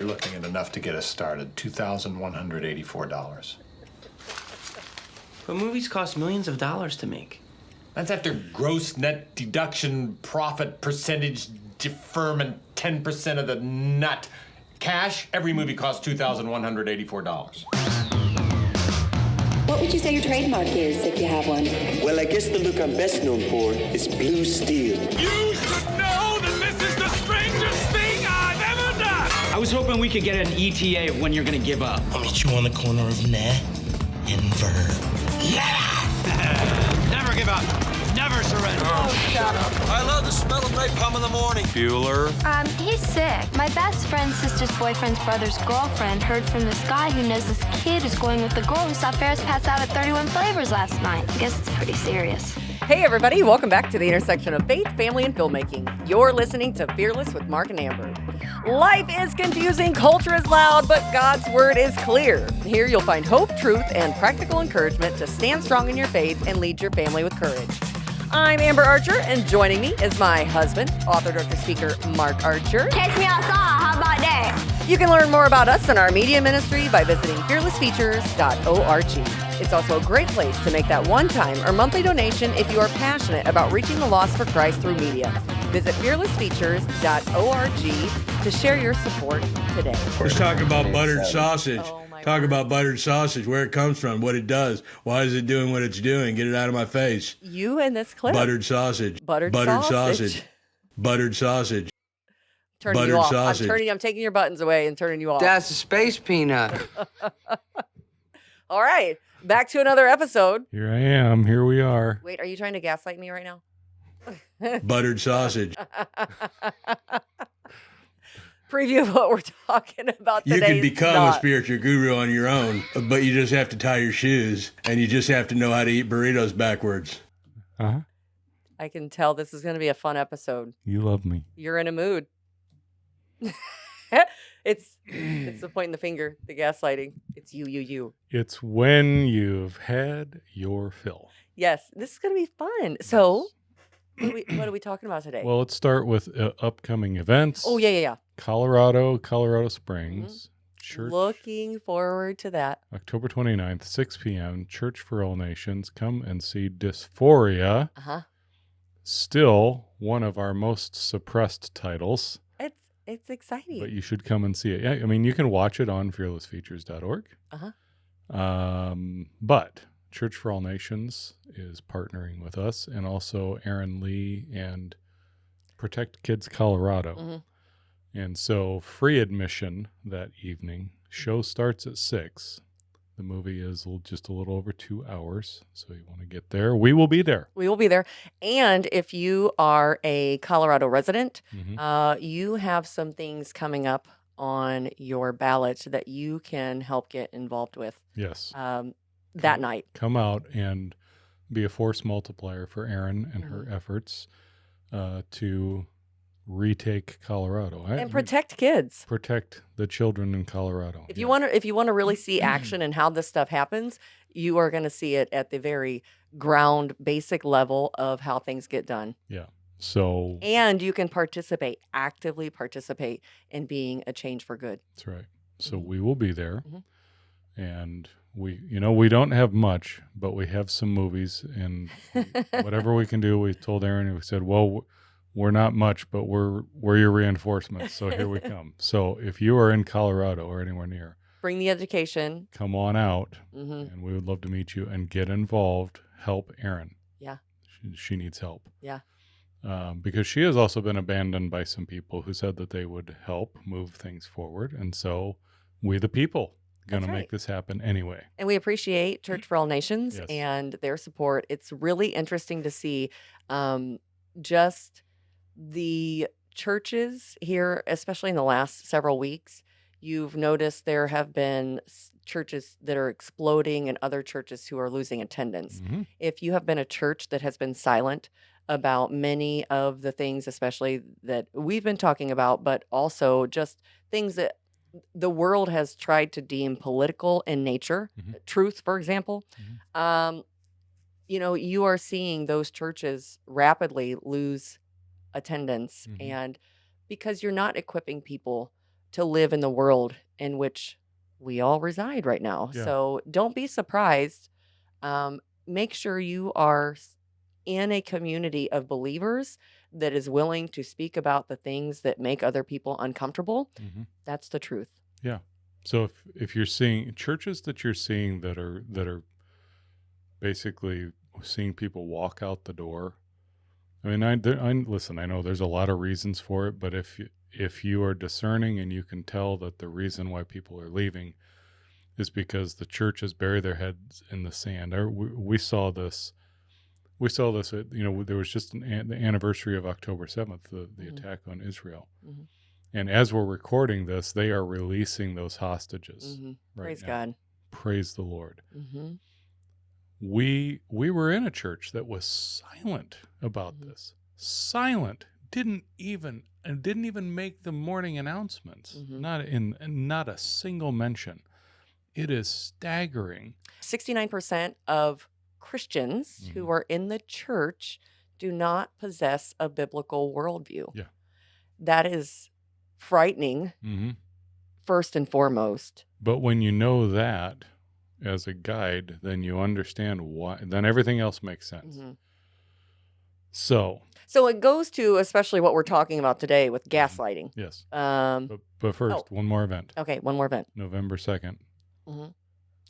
You're looking at enough to get us started. $2,184. But movies cost millions of dollars to make. That's after gross net deduction, profit percentage, deferment, 10% of the nut. Cash, every movie costs $2,184. What would you say your trademark is, if you have one? Well, I guess the look I'm best known for is blue steel. You should know that this is the strangest thing I've ever done! I was hoping we could get an ETA of when you're gonna give up. I'll meet you on the corner of Nah and Verb. Never give up. Never surrender. Oh, shut up. I love the smell of napalm in the morning. Bueller. He's sick. My best friend's sister's boyfriend's brother's girlfriend heard from this guy who knows this kid is going with the girl who saw Ferris pass out at 31 Flavors last night. I guess it's pretty serious. Hey everybody, welcome back to the intersection of faith, family, and filmmaking. You're listening to Fearless with Mark and Amber. Life is confusing, culture is loud, but God's word is clear. Here you'll find hope, truth, and practical encouragement to stand strong in your faith and lead your family with courage. I'm Amber Archer, and joining me is my husband, author, director, speaker, Mark Archer. Catch me outside, how about that? You can learn more about us and our media ministry by visiting fearlessfeatures.org. It's also a great place to make that one-time or monthly donation if you are passionate about reaching the lost for Christ through media. Visit fearlessfeatures.org to share your support today. Let's talk about buttered sausage. Talk about buttered sausage, where it comes from, what it does. Why is it doing what it's doing? Get it out of my face. You in this clip. Buttered sausage. Buttered sausage. Buttered sausage. Turning buttered you off. sausage. I'm taking your buttons away and turning you off. That's a space peanut. All right. Back to another episode. Here I am. Here we are. Wait, are you trying to gaslight me right now? Buttered sausage. Preview of what we're talking about today. You can become a spiritual guru on your own, but you just have to tie your shoes and you just have to know how to eat burritos backwards. Uh-huh. I can tell this is going to be a fun episode. You love me. You're in a mood. It's the pointing the finger, the gaslighting. It's you. It's when you've had your fill. Yes, this is going to be fun. So, what are we talking about today? Well, let's start with upcoming events. Oh, yeah. Colorado Springs. Church. Looking forward to that. October 29th, 6 p.m., Church for All Nations. Come and see Dysphoria. Uh-huh. Still one of our most suppressed titles. It's exciting. But you should come and see it. Yeah, I mean, you can watch it on fearlessfeatures.org. Uh-huh. But Church for All Nations is partnering with us, and also Aaron Lee and Protect Kids Colorado. Mm-hmm. And so free admission that evening. Show starts at 6. The movie is just a little over 2 hours, so you want to get there. We will be there. We will be there. And if you are a Colorado resident, you have some things coming up on your ballot that you can help get involved with. Yes. That night. Come out and be a force multiplier for Erin and her efforts to retake Colorado and protect kids. Protect the children in Colorado. If you want to really see action and how this stuff happens, you are going to see it at the very ground basic level of how things get done. Yeah. So and you can actively participate in being a change for good. That's right. So we will be there. And we don't have much, but we have some movies, and whatever we can do, we told Aaron, and we said, well, we're not much, but we're your reinforcements. So here we come. So if you are in Colorado or anywhere near, bring the education. Come on out, and we would love to meet you and get involved. Help Erin. Yeah. She needs help. Yeah. Because she has also been abandoned by some people who said that they would help move things forward. And so we, the people, going to make this happen anyway. And we appreciate Church for All Nations and their support. It's really interesting to see just the churches here, especially in the last several weeks. You've noticed there have been churches that are exploding and other churches who are losing attendance. If you have been a church that has been silent about many of the things, especially that we've been talking about, but also just things that the world has tried to deem political in nature, truth, for example, you are seeing those churches rapidly lose attendance, and because you're not equipping people to live in the world in which we all reside right now. Yeah. So don't be surprised. Make sure you are in a community of believers that is willing to speak about the things that make other people uncomfortable. Mm-hmm. That's the truth. Yeah. So if you're seeing churches that you're seeing that are basically seeing people walk out the door, I mean, I listen. I know there's a lot of reasons for it, but if you are discerning and you can tell that the reason why people are leaving is because the churches bury their heads in the sand. We saw this. We saw this at, there was just the anniversary of October 7th, the attack on Israel. Mm-hmm. And as we're recording this, they are releasing those hostages. Mm-hmm. Right Praise now. God. Praise the Lord. Mm-hmm. We were in a church that was silent about this. Silent. Didn't even make the morning announcements. Not a single mention. It is staggering. 69% of Christians who are in the church do not possess a biblical worldview. Yeah. That is frightening, first and foremost. But when you know that as a guide, then you understand why. Then everything else makes sense. So it goes to especially what we're talking about today with gaslighting. Yes. But first, one more event. Okay, one more event. November 2nd.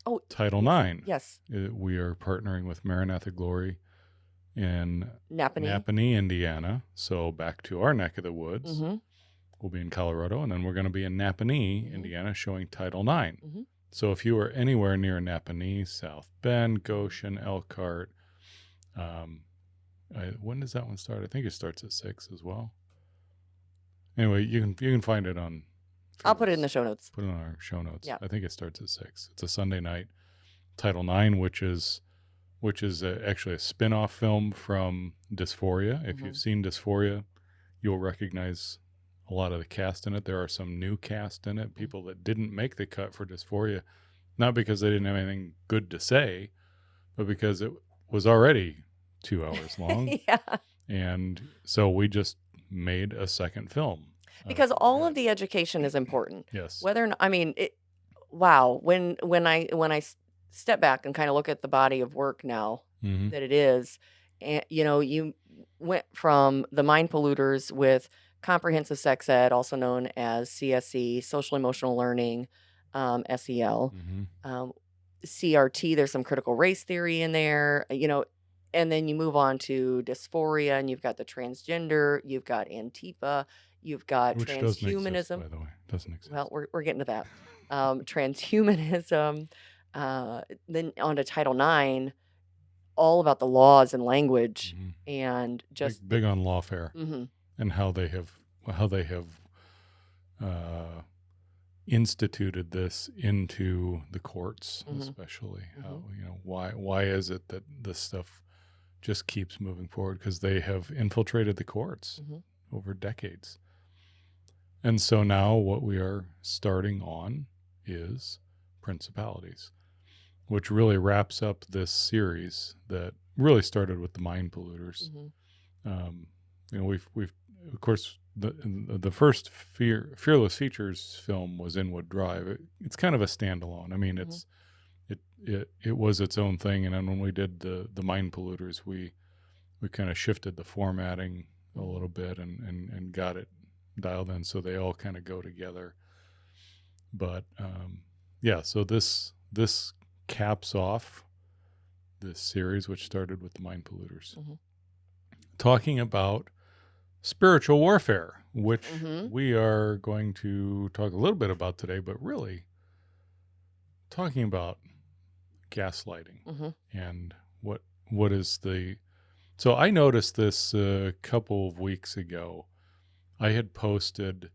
Oh, Title IX. Yes. We are partnering with Maranatha Glory in Nappanee, Indiana. So back to our neck of the woods. We'll be in Colorado, and then we're going to be in Nappanee, Indiana, showing Title IX. So if you are anywhere near Nappanee, South Bend, Goshen, Elkhart, when does that one start? I think it starts at 6 as well. Anyway, you can find it on. I'll put it in the show notes. Put it on our show notes. Yeah. I think it starts at 6. It's a Sunday night. Title IX, which is actually a spin-off film from Dysphoria. If you've seen Dysphoria, you'll recognize a lot of the cast in it. There are some new cast in it, people that didn't make the cut for Dysphoria, not because they didn't have anything good to say, but because it was already 2 hours long. Yeah. And so we just made a second film. Because all of the education is important. Yes. Whether or not, I mean, wow. When I step back and kind of look at the body of work now that it is, and you went from the mind polluters with comprehensive sex ed, also known as CSE, social emotional learning, SEL, CRT. There's some critical race theory in there, and then you move on to dysphoria, and you've got the transgender, you've got Antifa. You've got Which transhumanism. doesn't exist, by the way. Doesn't exist. Well, we're getting to that. Transhumanism. Then on to Title IX, all about the laws and language, and just big on lawfare and how they have instituted this into the courts, especially. How why is it that this stuff just keeps moving forward? Because they have infiltrated the courts over decades. And so now what we are starting on is principalities, which really wraps up this series that really started with the mind polluters. We've of course the first Fearless Features film was Inwood Drive. It's kind of a standalone. I mean, it was its own thing. And then when we did the mind polluters, we kind of shifted the formatting a little bit and got it dialed in so they all kind of go together. But so this caps off this series, which started with the mind polluters, talking about spiritual warfare, which we are going to talk a little bit about today, but really talking about gaslighting and what is the. So I noticed this a couple of weeks ago. I had posted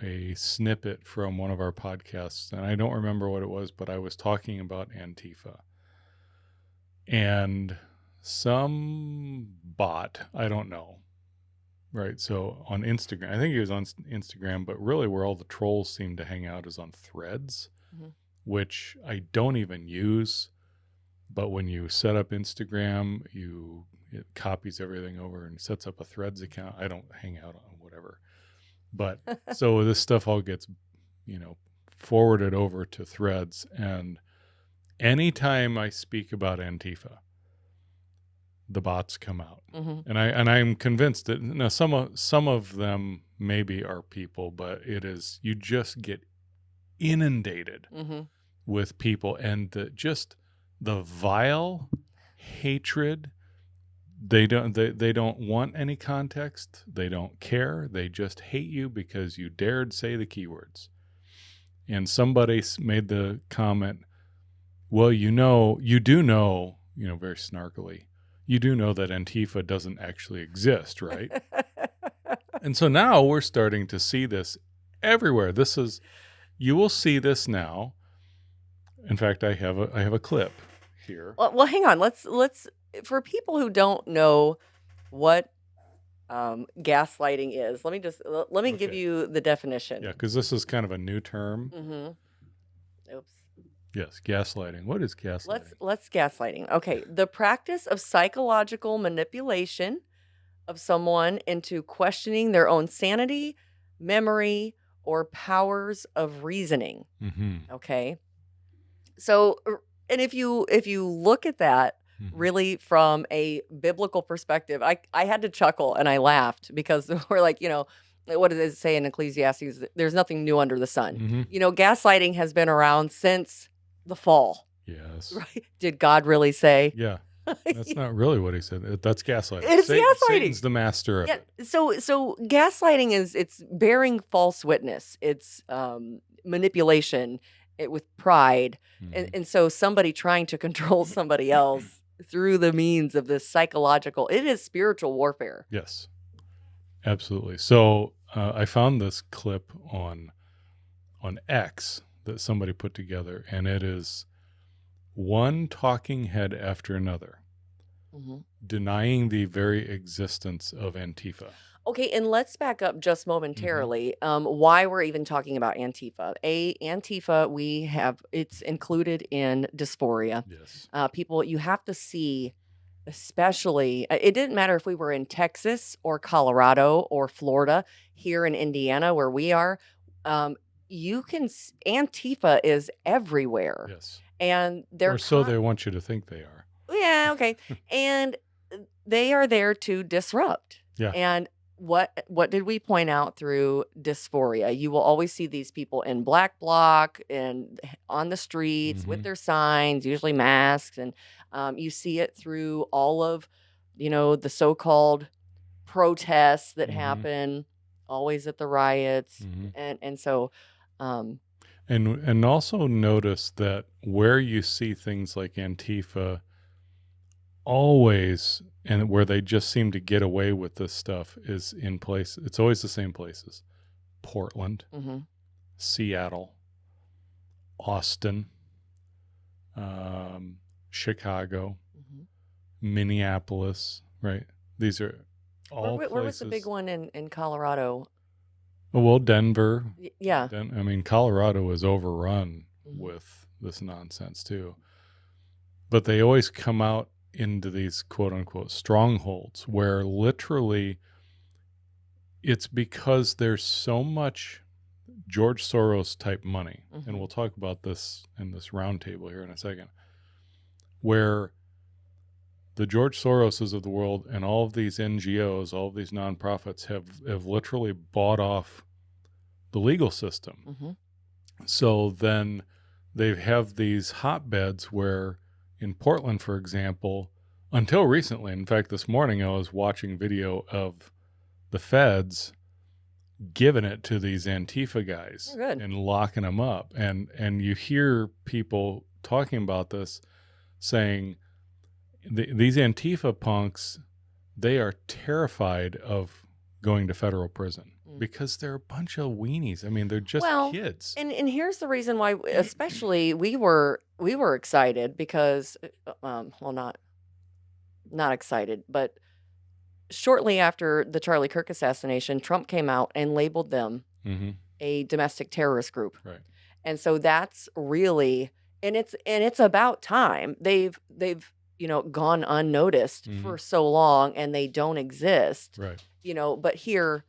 a snippet from one of our podcasts, and I don't remember what it was, but I was talking about Antifa. And some bot, I don't know, right? So on Instagram, I think it was on Instagram, but really where all the trolls seem to hang out is on Threads, which I don't even use. But when you set up Instagram, it copies everything over and sets up a Threads account. I don't hang out on whatever. But so this stuff all gets, forwarded over to threads. And anytime I speak about Antifa, the bots come out. And I'm convinced that some of them maybe are people, but you just get inundated with people, and the vile hatred. They don't want any context. They don't care. They just hate you because you dared say the keywords. And somebody made the comment, well, you do know, very snarkily, you do know that Antifa doesn't actually exist, right? And so now we're starting to see this everywhere. You will see this now. In fact, I have a clip here. Well, hang on. Let's for people who don't know what gaslighting is, let me give you the definition. Yeah, because this is kind of a new term. Oops. Yes, gaslighting. What is gaslighting? Let's gaslighting. Okay, the practice of psychological manipulation of someone into questioning their own sanity, memory, or powers of reasoning. Okay, so and if you look at that really from a biblical perspective, I had to chuckle and I laughed because we're like, what does it say in Ecclesiastes? There's nothing new under the sun. Gaslighting has been around since the fall. Yes. Right? Did God really say? Yeah. That's not really what he said. That's gaslighting. It's gaslighting. Satan's the master of it. So gaslighting it's bearing false witness. It's manipulation with pride. And so somebody trying to control somebody else through the means of this psychological, it is spiritual warfare. Yes, absolutely. So I found this clip on X that somebody put together, and it is one talking head after another denying the very existence of Antifa. Okay, and let's back up just momentarily. Why we're even talking about Antifa. Antifa, it's included in dysphoria. Yes. People, you have to see, especially, it didn't matter if we were in Texas or Colorado or Florida, here in Indiana where we are, Antifa is everywhere. Yes. And or so they want you to think they are. Yeah, okay. And they are there to disrupt. Yeah. And what did we point out through dysphoria? You will always see these people in black bloc and on the streets with their signs, usually masks, and you see it through all of, the so-called protests that happen, always at the riots, and so. And also notice that where you see things like Antifa always, and where they just seem to get away with this stuff, is in place. It's always the same places: Portland, Seattle, Austin, Chicago, Minneapolis. Right? These are all places. Where was the big one in Colorado? Well, Denver. Yeah. Colorado is overrun with this nonsense too. But they always come out into these quote unquote strongholds where literally it's because there's so much George Soros type money. And we'll talk about this in this roundtable here in a second, where the George Soroses of the world and all of these NGOs, all of these nonprofits have literally bought off the legal system. So then they have these hotbeds where in Portland, for example, until recently, in fact, this morning I was watching video of the feds giving it to these Antifa guys and locking them up. And you hear people talking about this saying, these Antifa punks, they are terrified of going to federal prison because they're a bunch of weenies. I mean, they're just kids. And here's the reason why, especially we were excited because, not excited, but shortly after the Charlie Kirk assassination, Trump came out and labeled them a domestic terrorist group. Right. And so that's really, and it's about time. They've gone unnoticed for so long and they don't exist. Right. But here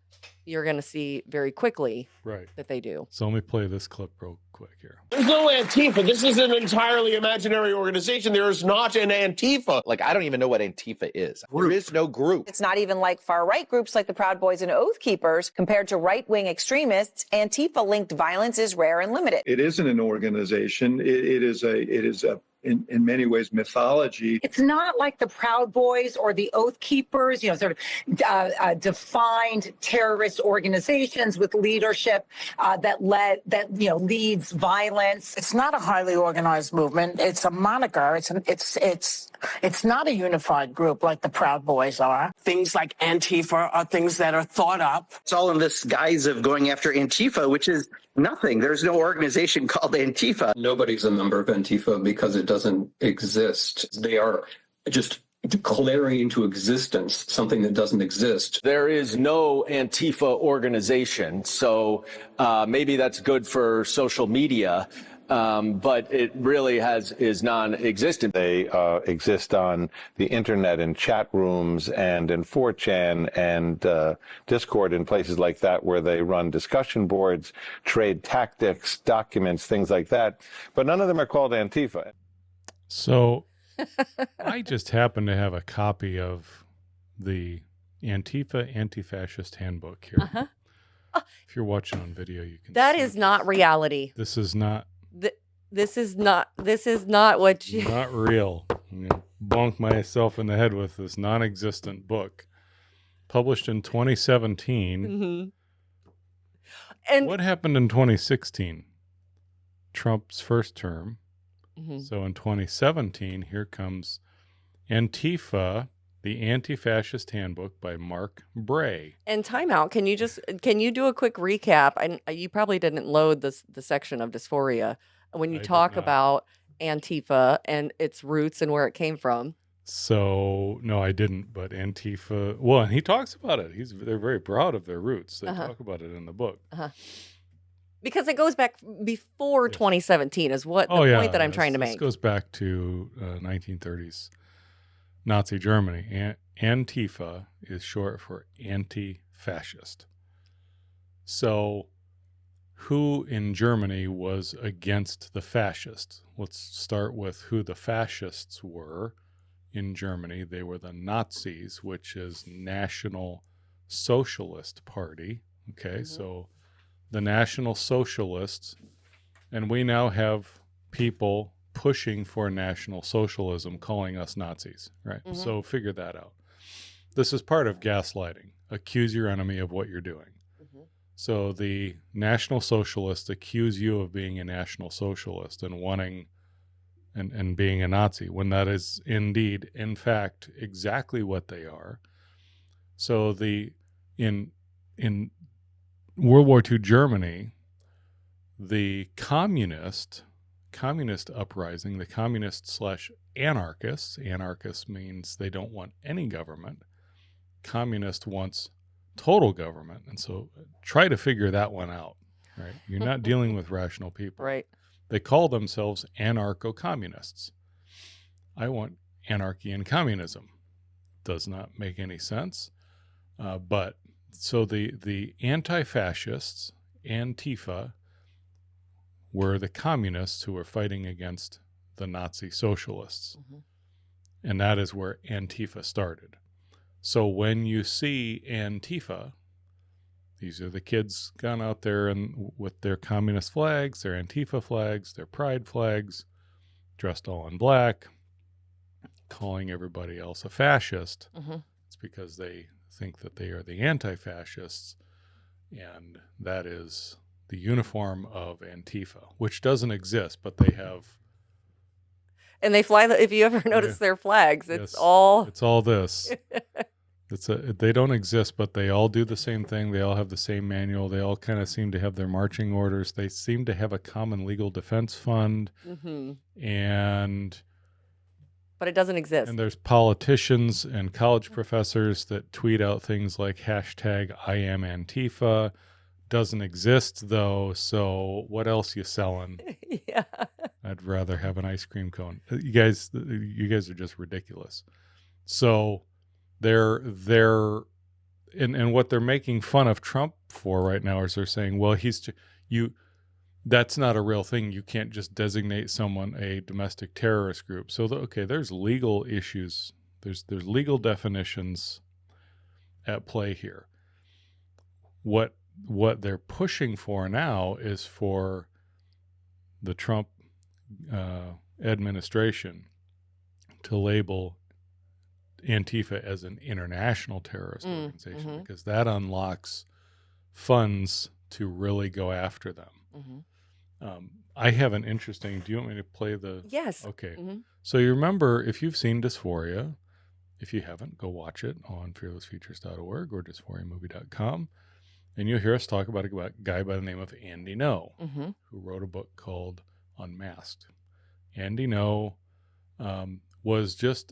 you're going to see very quickly Right. that they do. So let me play this clip real quick here. There's no Antifa. This is an entirely imaginary organization. There is not an Antifa. Like, I don't even know what Antifa is. There is no group. It's not even like far-right groups like the Proud Boys and Oath Keepers. Compared to right-wing extremists, Antifa-linked violence is rare and limited. It isn't an organization. It is a in many ways mythology. It's not like the Proud Boys or the Oath Keepers, sort of defined terrorist organizations with leadership that leads violence. It's not a highly organized movement. It's a moniker. It's not a unified group like the Proud Boys are. Things like Antifa are things that are thought up. It's all in this guise of going after Antifa, which is nothing. There's no organization called Antifa. Nobody's a member of Antifa because it doesn't exist. They are just declaring into existence something that doesn't exist. There is no Antifa organization, so maybe that's good for social media. But it really is non-existent. They exist on the internet in chat rooms and in 4chan and Discord and places like that where they run discussion boards, trade tactics, documents, things like that. But none of them are called Antifa. So I just happen to have a copy of the Antifa Anti-Fascist Handbook here. Uh-huh. If you're watching on video, you can That see is not reality. This is not. This is not what you... Not real. I'm gonna bonk myself in the head with this non-existent book. Published in 2017. Mm-hmm. And what happened in 2016? Trump's first term. Mm-hmm. So in 2017, here comes Antifa, the Anti-Fascist Handbook by Mark Bray. And timeout. Can you do a quick recap? You probably didn't load the section of dysphoria when you talk about Antifa and its roots and where it came from. So no, I didn't. But Antifa, well, and he talks about it. They're very proud of their roots. They talk about it in the book. Because it goes back before 2017 is what the point that I'm trying to make. This goes back to 1930s Nazi Germany. Antifa is short for anti-fascist. So who in Germany was against the fascists? Let's start with who the fascists were in Germany. They were the Nazis, which is National Socialist Party. Okay, so the National Socialists, and we now have people pushing for National Socialism calling us Nazis, right? Mm-hmm. So figure that out. This is part of gaslighting. Accuse your enemy of what you're doing. So the National Socialists accuse you of being a National Socialist and wanting and being a Nazi, when that is indeed, in fact, exactly what they are. So in World War II Germany, the communist uprising, the communist/anarchists, anarchist means they don't want any government. Communist wants total government. And so try to figure that one out, right? You're not dealing with rational people. Right. They call themselves anarcho-communists. I want anarchy and communism. Does not make any sense. But so the anti-fascists, Antifa, were the communists who were fighting against the Nazi socialists. And that is where Antifa started. So when you see Antifa, these are the kids gone out there and with their communist flags, their Antifa flags, their pride flags, dressed all in black, calling everybody else a fascist. It's because they think that they are the anti-fascists, and that is the uniform of Antifa, which doesn't exist, but they have. And they fly, if you ever notice their flags, it's all this. They don't exist, but they all do the same thing. They all have the same manual. They all kind of seem to have their marching orders. They seem to have a common legal defense fund. But it doesn't exist. And there's politicians and college professors that tweet out things like hashtag I am Antifa. Doesn't exist though, so what else you selling? Yeah. I'd rather have an ice cream cone. You guys are just ridiculous. So they're and what they're making fun of Trump for right now is they're saying, well, that's not a real thing. You can't just designate someone a domestic terrorist group. So, there's legal issues. There's legal definitions at play here. What they're pushing for now is for the Trump administration to label Antifa as an international terrorist organization, because that unlocks funds to really go after them. I have an interesting, do you want me to play the? Yes. Okay. So you remember, if you've seen Dysphoria, if you haven't, go watch it on fearlessfeatures.org or dysphoriamovie.com. And you'll hear us talk about a guy by the name of Andy No, who wrote a book called Unmasked. Andy No was just,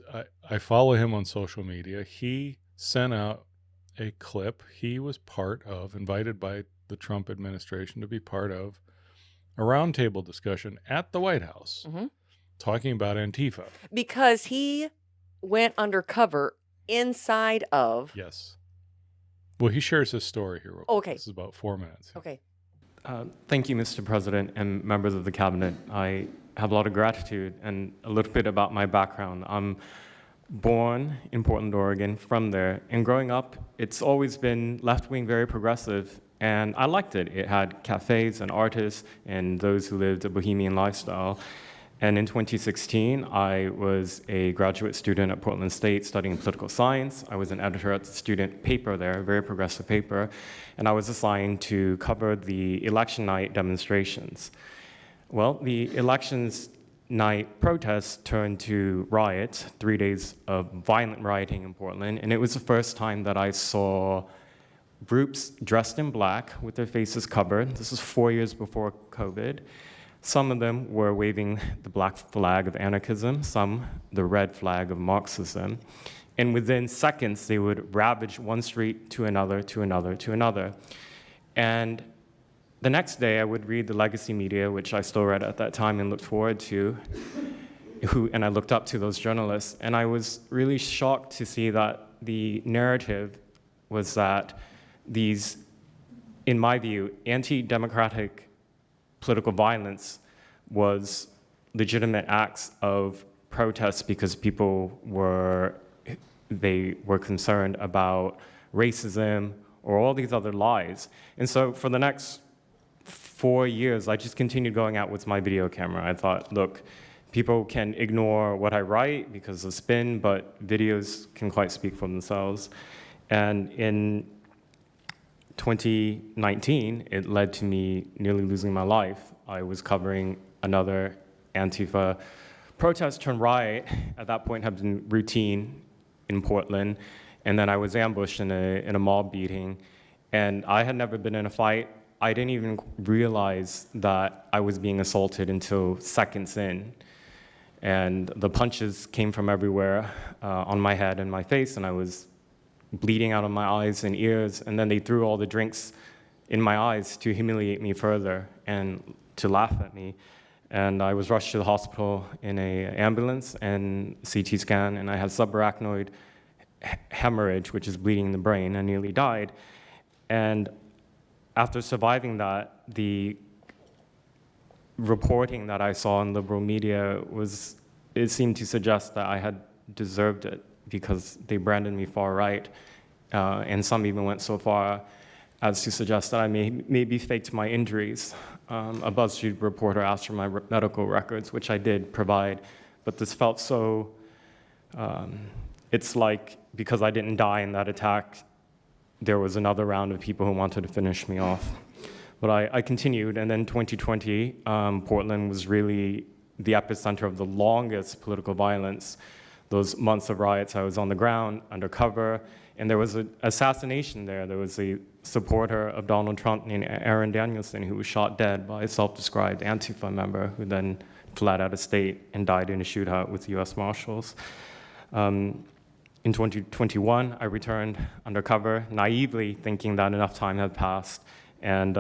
I follow him on social media. He sent out a clip. He was invited by the Trump administration to be part of a roundtable discussion at the White House talking about Antifa. Because he went undercover inside of. Yes. Well, he shares his story here. Real quick. Okay. This is about 4 minutes. Okay. Thank you, Mr. President and members of the cabinet. I have a lot of gratitude, and a little bit about my background. I'm born in Portland, Oregon, from there. And growing up, it's always been left-wing, very progressive, and I liked it. It had cafes and artists and those who lived a bohemian lifestyle. And in 2016, I was a graduate student at Portland State studying political science. I was an editor at the student paper there, a very progressive paper, and I was assigned to cover the election night demonstrations. Well, the elections night protests turned to riots, 3 days of violent rioting in Portland, and it was the first time that I saw groups dressed in black with their faces covered. This was 4 years before COVID. Some of them were waving the black flag of anarchism, some the red flag of Marxism. And within seconds, they would ravage one street to another, to another, to another. And the next day, I would read the legacy media, which I still read at that time and looked forward to, and I looked up to those journalists. And I was really shocked to see that the narrative was that these, in my view, anti-democratic political violence was legitimate acts of protest because people were concerned about racism or all these other lies. And so for the next 4 years, I just continued going out with my video camera. I thought, look, people can ignore what I write because of spin, but videos can quite speak for themselves. And in 2019, it led to me nearly losing my life. I was covering another Antifa protest turned riot. At that point, had been routine in Portland, and then I was ambushed in a mob beating. And I had never been in a fight. I didn't even realize that I was being assaulted until seconds in. And the punches came from everywhere on my head and my face, and I was bleeding out of my eyes and ears, and then they threw all the drinks in my eyes to humiliate me further and to laugh at me. And I was rushed to the hospital in an ambulance and CT scan, and I had subarachnoid hemorrhage, which is bleeding in the brain. I nearly died. And after surviving that, the reporting that I saw in liberal media it seemed to suggest that I had deserved it, because they branded me far right, and some even went so far as to suggest that I maybe faked my injuries. A BuzzFeed reporter asked for my medical records, which I did provide, but this felt so, it's like because I didn't die in that attack, there was another round of people who wanted to finish me off. But I continued, and then 2020, Portland was really the epicenter of the longest political violence. Those months of riots, I was on the ground, undercover, and there was an assassination there. There was a supporter of Donald Trump named Aaron Danielson who was shot dead by a self-described Antifa member who then fled out of state and died in a shootout with U.S. Marshals. In 2021, I returned undercover, naively thinking that enough time had passed, and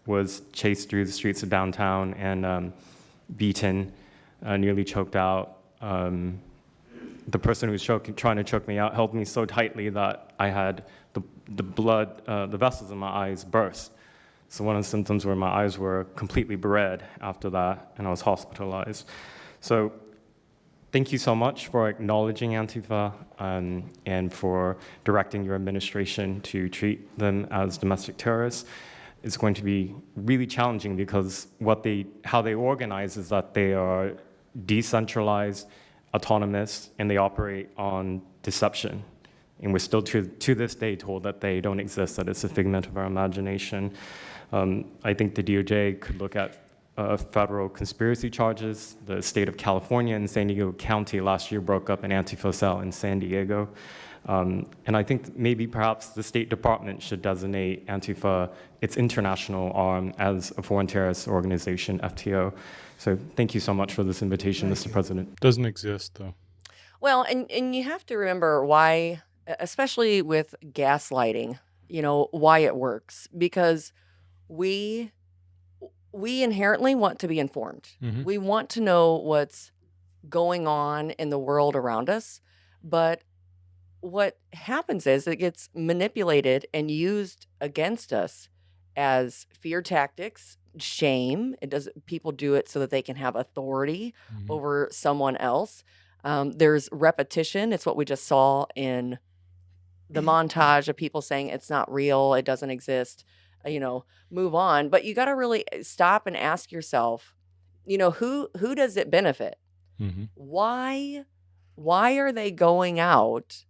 was chased through the streets of downtown and beaten, nearly choked out. the person who was trying to choke me out held me so tightly that I had the blood, the vessels in my eyes burst. So one of the symptoms were my eyes were completely red after that, and I was hospitalized. So thank you so much for acknowledging Antifa and for directing your administration to treat them as domestic terrorists. It's going to be really challenging because how they organize is that they are decentralized, autonomous, and they operate on deception. And we're still to this day told that they don't exist, that it's a figment of our imagination. I think the DOJ could look at federal conspiracy charges. The state of California and San Diego County last year broke up an Antifa cell in San Diego. And I think maybe perhaps the State Department should designate Antifa, its international arm, as a foreign terrorist organization, FTO. So thank you so much for this invitation, Mr. President. Doesn't exist, though. Well, and you have to remember why, especially with gaslighting, why it works. Because we inherently want to be informed. Mhm. We want to know what's going on in the world around us. But what happens is it gets manipulated and used against us as fear tactics, shame. People do it so that they can have authority over someone else. There's repetition. It's what we just saw in the montage of people saying it's not real, it doesn't exist, move on. But you got to really stop and ask yourself, who does it benefit? Mhm. Why are they going out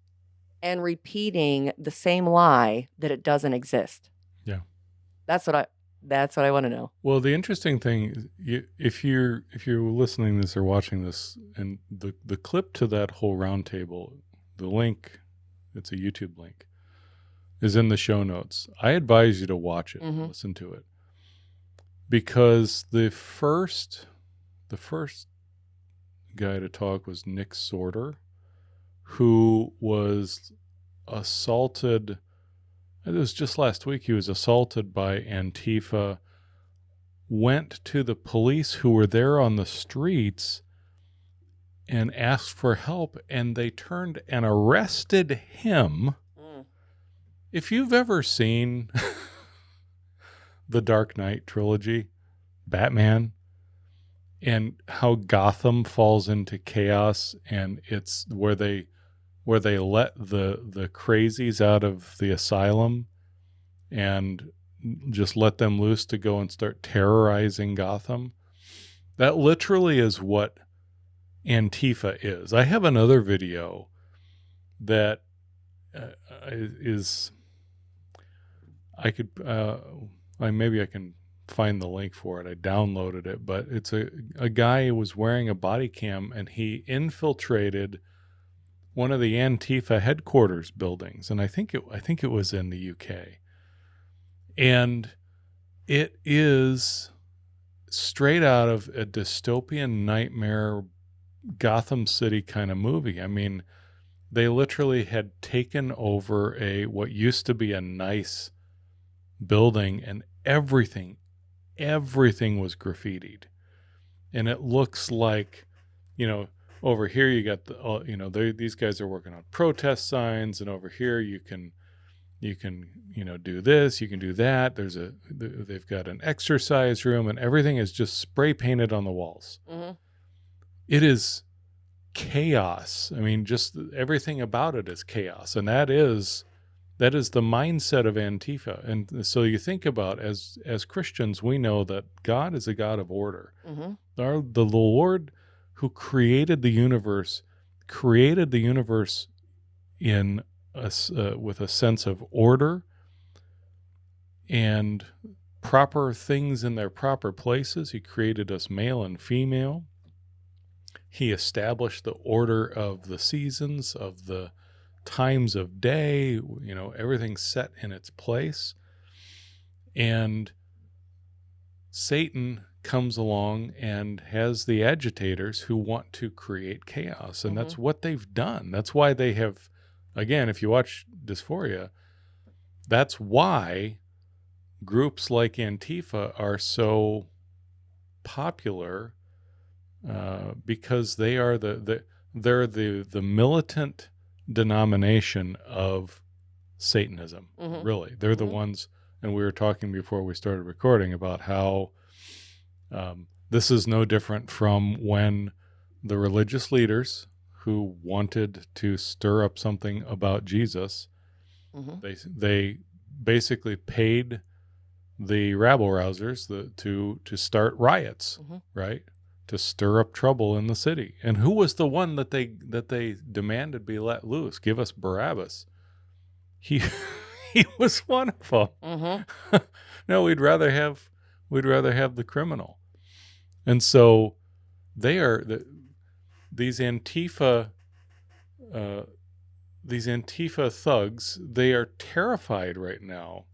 and repeating the same lie that it doesn't exist? Yeah. That's what I want to know. Well, the interesting thing, if you're listening to this or watching this, and the clip to that whole roundtable, the link, it's a YouTube link, is in the show notes. I advise you to watch it, and listen to it, because the first guy to talk was Nick Sorter, who was assaulted. It was just last week. He was assaulted by Antifa, went to the police who were there on the streets and asked for help, and they turned and arrested him. If you've ever seen the Dark Knight trilogy, Batman, and how Gotham falls into chaos, and it's where they let the crazies out of the asylum and just let them loose to go and start terrorizing Gotham. That literally is what Antifa is. I have another video that is, maybe I can find the link for it. I downloaded it, but it's a guy who was wearing a body cam, and he infiltrated one of the Antifa headquarters buildings, and I think it was in the UK. And it is straight out of a dystopian nightmare Gotham City kind of movie. I mean, they literally had taken over what used to be a nice building, and everything was graffitied. And it looks like, over here you got these guys are working on protest signs, and over here you can do this, you can do that. They've got an exercise room, and everything is just spray painted on the walls. It is chaos. I mean, just everything about it is chaos, and that is the mindset of Antifa. And so you think about, as Christians, we know that God is a God of order. The Lord who created the universe in with a sense of order and proper things in their proper places. He created us male and female. He established the order of the seasons, of the times of day, everything's set in its place. And Satan comes along and has the agitators who want to create chaos. And that's what they've done. That's why they have, again, if you watch Dysphoria, that's why groups like Antifa are so popular, because they are they're the militant denomination of Satanism. Really, they're the ones. And we were talking before we started recording about how this is no different from when the religious leaders who wanted to stir up something about Jesus, they basically paid the rabble rousers to start riots, right? To stir up trouble in the city. And who was the one that they demanded be let loose? Give us Barabbas. He was one of them. No, we'd rather have the criminal. And so they are these Antifa thugs. They are terrified right now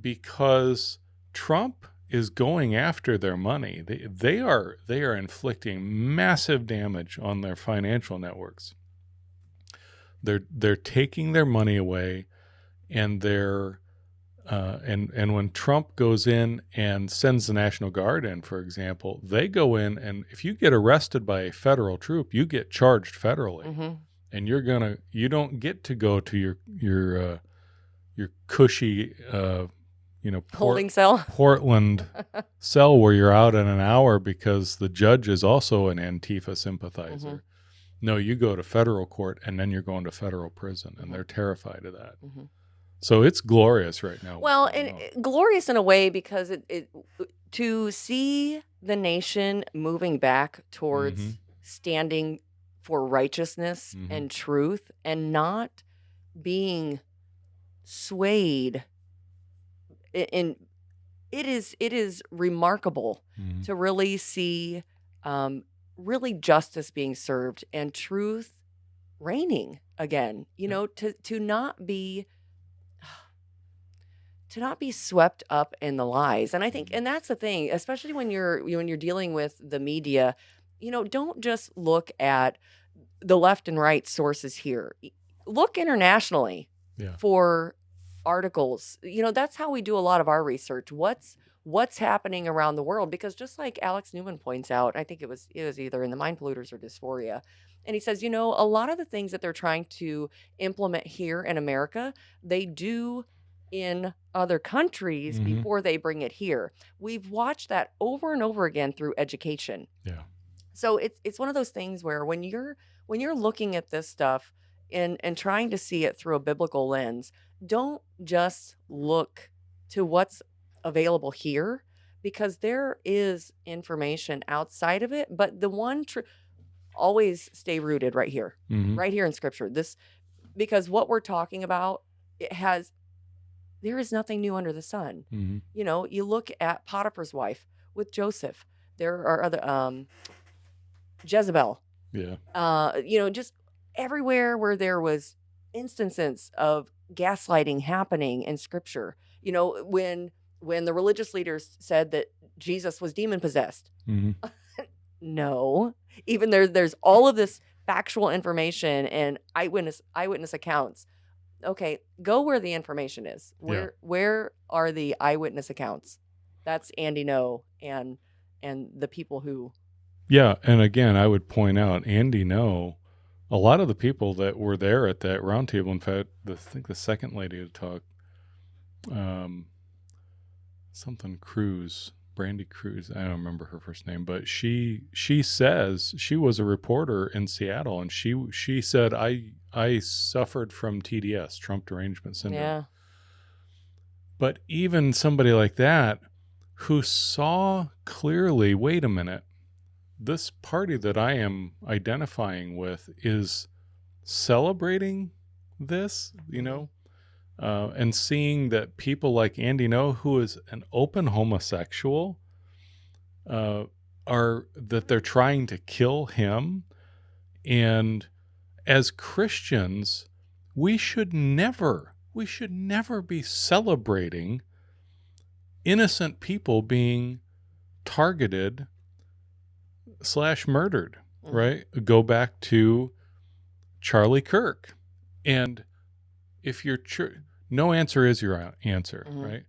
because Trump is going after their money. They are inflicting massive damage on their financial networks. They're taking their money away, and they're and when Trump goes in and sends the National Guard in, for example, they go in, and if you get arrested by a federal troop, you get charged federally, and you don't get to go to your cushy holding cell Portland cell where you're out in an hour because the judge is also an Antifa sympathizer. No, you go to federal court, and then you're going to federal prison, and they're terrified of that. So it's glorious right now. Well, and glorious in a way because it to see the nation moving back towards standing for righteousness and truth and not being swayed. And it is remarkable to really see really justice being served and truth reigning again. To not be swept up in the lies. And I think, and that's the thing, especially when you're dealing with the media, don't just look at the left and right sources here. Look internationally for articles. That's how we do a lot of our research. What's happening around the world? Because just like Alex Newman points out, I think it was either in the Mind Polluters or Dysphoria, and he says, a lot of the things that they're trying to implement here in America, they do in other countries before they bring it here. We've watched that over and over again through education. Yeah. So it's one of those things where when you're looking at this stuff and trying to see it through a biblical lens, don't just look to what's available here, because there is information outside of it. But the one always stay rooted right here in Scripture. Because what we're talking about, there is nothing new under the sun. You look at Potiphar's wife with Joseph. There are other Jezebel. Yeah. Just everywhere where there was instances of gaslighting happening in Scripture. When the religious leaders said that Jesus was demon possessed. No, even there's all of this factual information and eyewitness accounts. Okay, go where the information is. Where are the eyewitness accounts? That's Andy No and the people who. Yeah, and again, I would point out Andy No. A lot of the people that were there at that roundtable, in fact, I think the second lady to talk, something Cruz, Brandy Cruz, I don't remember her first name, but she says she was a reporter in Seattle, and she said I suffered from TDS, Trump derangement syndrome. Yeah. But even somebody like that who saw clearly, wait a minute, this party that I am identifying with is celebrating this, and seeing that people like Andy No, who is an open homosexual, they're trying to kill him. And as Christians, we should never be celebrating innocent people being targeted / murdered, right? Go back to Charlie Kirk. And if your no answer is your answer, right?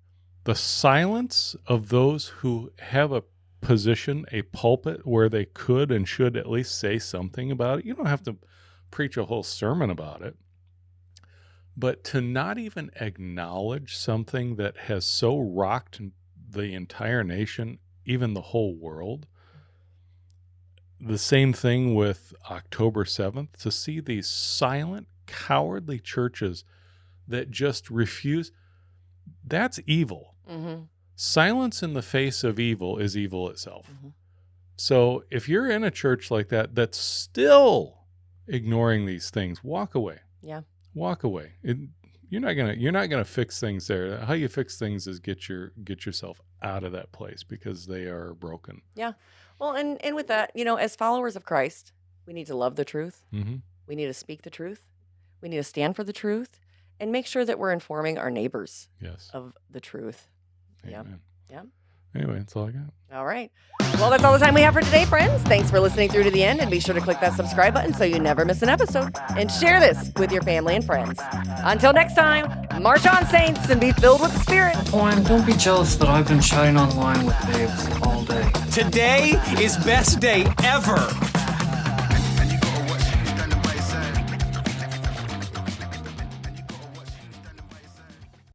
The silence of those who have a position, a pulpit where they could and should at least say something about it. You don't have to preach a whole sermon about it. But to not even acknowledge something that has so rocked the entire nation, even the whole world. The same thing with October 7th, to see these silent, cowardly churches that just refuse. That's evil. Mm-hmm. Silence in the face of evil is evil itself. Mm-hmm. So if you're in a church like that that's still ignoring these things, walk away. Yeah. Walk away. You're not gonna fix things there. How you fix things is get yourself out of that place, because they are broken. Yeah. Well, and with that, as followers of Christ, we need to love the truth. Mm-hmm. We need to speak the truth. We need to stand for the truth, and make sure that we're informing our neighbors of the truth. Amen. Yeah. Anyway, that's all I got. All right. Well, that's all the time we have for today, friends. Thanks for listening through to the end, and be sure to click that subscribe button so you never miss an episode. And share this with your family and friends. Until next time, march on, saints, and be filled with the Spirit. Owen, don't be jealous that I've been chatting online with babes all day. Today is best day ever.